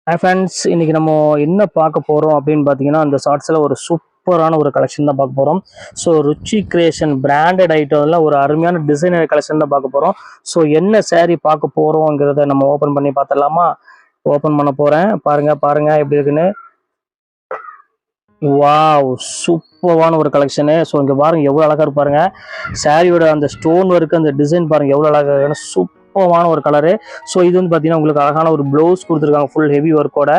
Hi friends, இன்னைக்கு நம்ம என்ன பார்க்க போகிறோம் அப்படின்னு பார்த்தீங்கன்னா, அந்த ஷார்ட்ஸில் ஒரு சூப்பரான ஒரு கலெக்ஷன் தான் பார்க்க போகிறோம். ஸோ ருச்சி கிரியேஷன் பிராண்டட் ஐட்டம்ல ஒரு அருமையான டிசைனர் கலெக்ஷன் தான் பார்க்க போகிறோம். ஸோ என்ன saree பார்க்க போகிறோங்கிறத நம்ம ஓப்பன் பண்ணி பார்த்துடலாமா? ஓப்பன் பண்ண போகிறேன். பாருங்க எப்படி இருக்குன்னு. வாவ், சூப்பரான ஒரு கலெக்ஷனு. ஸோ இங்கே பாருங்க எவ்வளோ அழகாக இருப்பாருங்க. சாரியோட அந்த ஸ்டோன் ஒர்க்கு, அந்த டிசைன் பாருங்க எவ்வளோ அழகாக இருக்குன்னு. சூப்பரான ஒரு கலரு. ஸோ இது வந்து பார்த்தீங்கன்னா உங்களுக்கு அழகான ஒரு ப்ளவுஸ் கொடுத்துருக்காங்க, ஃபுல் ஹெவி ஒர்க்கோட.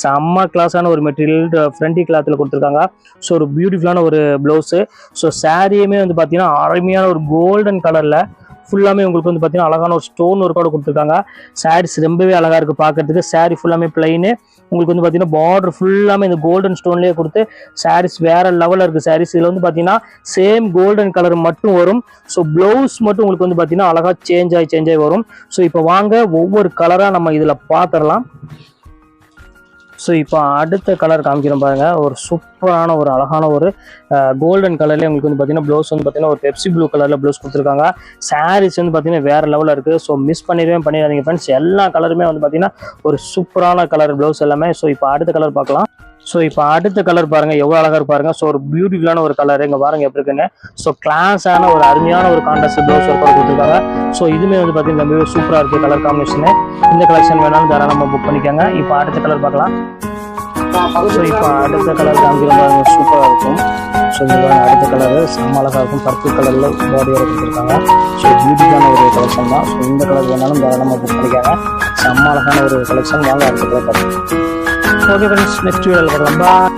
செம்ம கிளாஸான ஒரு மெட்டீரியல் ஃப்ரண்டி கிளாத்தில் கொடுத்துருக்காங்க. ஸோ ஒரு பியூட்டிஃபுல்லான ஒரு ப்ளவுஸு. ஸோ சாரியுமே வந்து பார்த்தீங்கன்னா அருமையான ஒரு கோல்டன் கலரில் ஃபுல்லாமே உங்களுக்கு வந்து பார்த்தீங்கன்னா அழகான ஒரு ஸ்டோன் ஒர்க்கோட கொடுத்துருக்காங்க. சாரீஸ் ரொம்பவே அழகாக இருக்குது பார்க்கறதுக்கு. சாரீ ஃபுல்லாமே பிளைனு. உங்களுக்கு வந்து பார்த்தீங்கன்னா பார்டர் ஃபுல்லாமே இந்த கோல்டன் ஸ்டோன்லேயே கொடுத்து சாரீஸ் வேற லெவலில் இருக்குது. சாரீஸ் இதில் வந்து பார்த்தீங்கன்னா சேம் கோல்டன் கலர் மட்டும் வரும். ஸோ ப்ளவுஸ் மட்டும் உங்களுக்கு வந்து பார்த்தீங்கன்னா அழகாக சேஞ்ச் ஆகி வரும். ஸோ இப்போ வாங்க ஒவ்வொரு கலராக நம்ம இதில் பார்த்துடலாம். ஸோ இப்போ அடுத்த கலர் காமிக்கிறோம் பாருங்க. ஒரு சூப்பரான ஒரு அழகான ஒரு கோல்டன் கலர்லேயே உங்களுக்கு வந்து பார்த்தீங்கன்னா ப்ளவுஸ் வந்து பார்த்தீங்கன்னா ஒரு பெப்சி ப்ளூ கலரில் ப்ளவுஸ் கொடுத்துருக்காங்க. சாரீஸ் வந்து பார்த்தீங்கன்னா வேறு லெவலில் இருக்குது. ஸோ மிஸ் பண்ணிடாதீங்க ஃப்ரெண்ட்ஸ். எல்லா கலருமே வந்து பார்த்தீங்கன்னா ஒரு சூப்பரான கலர் ப்ளவுஸ் எல்லாமே. ஸோ இப்போ அடுத்த கலர் பார்க்கலாம். ஸோ இப்போ அடுத்த கலர் பாருங்க எவ்வளோ அழகாக இருப்பாருங்க. ஸோ ஒரு பியூட்டிஃபுல்லான ஒரு கலர் இங்கே பாருங்க எப்படி இருக்குன்னு. ஸோ கிளாஸான ஒரு அருமையான ஒரு கான்ட்ராஸ்ட் ப்ளவுஸ் ஒர்க் கொடுத்துருக்காங்க. ஸோ இதுவுமே வந்து பார்த்தீங்கன்னா ரொம்பவே சூப்பராக இருக்குது கலர் காம்பினேஷனு. இந்த கலெக்ஷன் வேணாலும் தாராளமாக புக் பண்ணிக்கோங்க. இப்போ அடுத்த கலர் பார்க்கலாம். ஸோ இப்போ அடுத்த கலர் காமிக்கிற பாருங்க சூப்பராக இருக்கும். ஸோ இந்த அடுத்த கலரு செம்ம அழகாக இருக்கும். பர்பிள் கலரில் பாடியோட கொடுத்துருக்காங்க. ஸோ பியூட்டிஃபுல்லான ஒரு கலெக்ஷன் தான். ஸோ இந்த கலர் வேணாலும் தாராளமாக புக் பண்ணிக்கோங்க. செம்ம அழகான ஒரு கலெக்ஷன். வாங்க அடுத்த கலர் பார்க்கலாம். ஓகே ஃப்ரெண்ட்ஸ், நெக்ஸ்ட் வீடியோவில் பார்க்கலாம்.